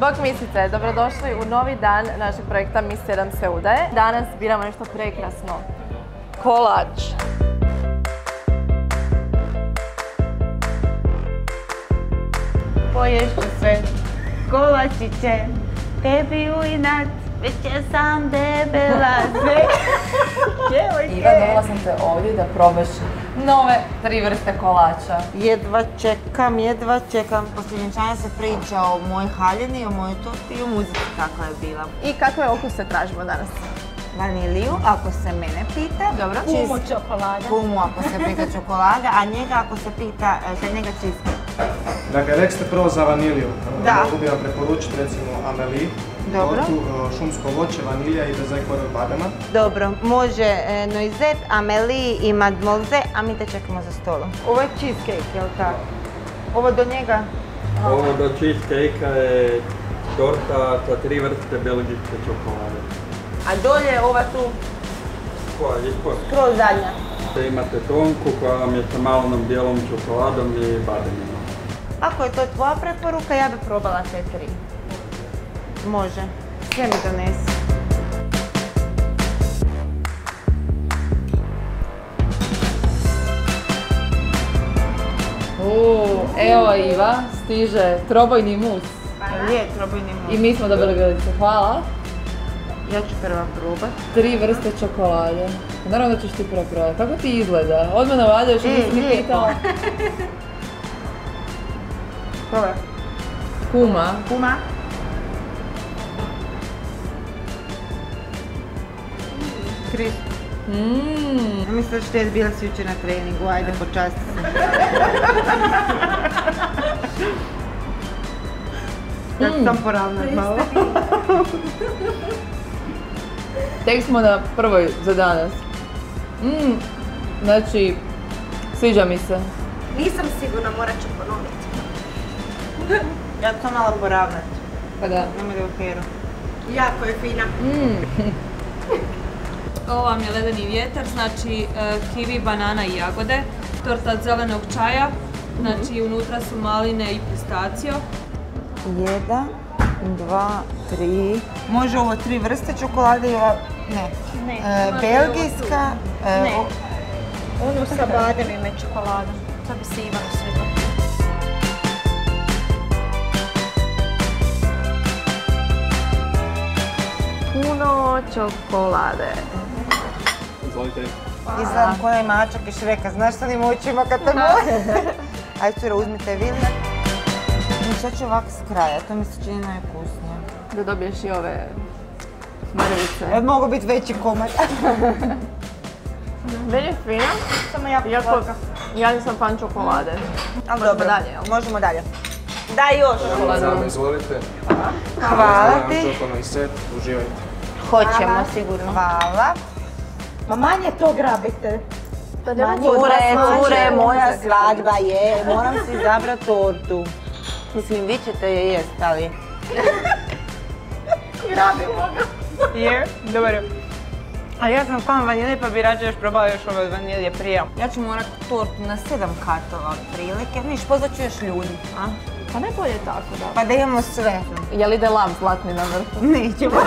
Bog misice, dobrodošli u novi dan našeg projekta Miss 7 se udaje. Danas biramo nešto prekrasno. Kolač. Poješću sve kolačiće, tebi u inat, već ja sam debela sve. Iva, dovela sam te ovdje da probaš nove 3 vrste kolača. Jedva čekam. Poslije vjenčanja se priča o mojoj haljini, o mojoj torti i o muzici kakva je bila. I kakve okuse tražimo danas? Vaniliju, ako se mene pita. Dobro. Kumu čokolada. Kumu ako se pita čokolada, a njega ako se pita, za njega cheesecake. Dakle, rekli ste prvo za vaniliju. Da. Mogu bi vam preporučiti recimo Amelie, Dobro. tortu, šumsko voće, vanilja i dezaikor od badema. Dobro, može noizet, Amelie i mademoiselle, a mi te čekamo za stolom. Ovo je cheesecake, jel tako? Ovo do njega? Ovo do cheesecake-a je torta sa 3 vrste belgijske čokolade. A dolje ova tu? Koja je ispod? Skroz zadnja. Imate tonku koja vam je sa malom bijelom čokoladom i bademima. Ako je to tvoja preporuka, ja bih probala te 3. Može. Sve mi donesi. Evo Iva, stiže trobojni mus. Je, trobojni mus. I mi smo dobili vilice, hvala. Ja ću prva probat. 3 vrste čokolade. Naravno da ćeš ti prvo probati. Kako ti izgleda? Odmah navadaš i nisi ni pitala. Probaj. Kuma. Kuma. Kris. Ja mislim da ćete bila si jučer na treningu, ajde počasti se. Ja ću sam poravnat malo. Tek smo na prvoj za danas. Znači, sviđa mi se. Nisam sigurna, morat ću ponoviti. Ja ću sam malo poravnat. Pa da. Nemoj da u heru. Jako je fina. Ovo vam je ledeni vjetar, znači kiwi, banana i jagode. Torta od zelenog čaja, znači unutra su maline i pistacio. 1, 2, 3. Može ovo 3 vrste čokolade i ova... Ne. Belgijska. Ne. Onu sa bademima i čokoladom. To bi se Ivanu svidjelo. Puno čokolade. Izvolite. Izgledam koja je mačak i Šreka. Znaš što nim očima kad te moje? Ajde, cura, uzmite vile. Šta ću ovako s kraja? To mi se čini najvkusnije. Da dobiješ i ove mrvice. Mogu biti veći komad. Meni je fina. Samo ja poslaka. Ja nisam fan čokolade. Ali Možemo dobro, dalje, jel? možemo dalje. Daj još. Samo izvolite. Hvala ti. Čokolani set, uživajte. Hoćemo sigurno. Hvala. Ma manje to grabite. Cure, moja svadba je. Moram si izabrati tortu. Mislim, vi ćete je jest, ali... Grabimo ga. Je? Dobro. A ja sam fan vanilije pa bi rađe još probala još ove vanilije prije. Ja ću morat tortu na 7 katova otprilike. Niš, pozvat ću još ljudi. Pa najbolje tako, da. Pa da imamo sve. Je li ide lav zlatni na vrhu? Nećemo.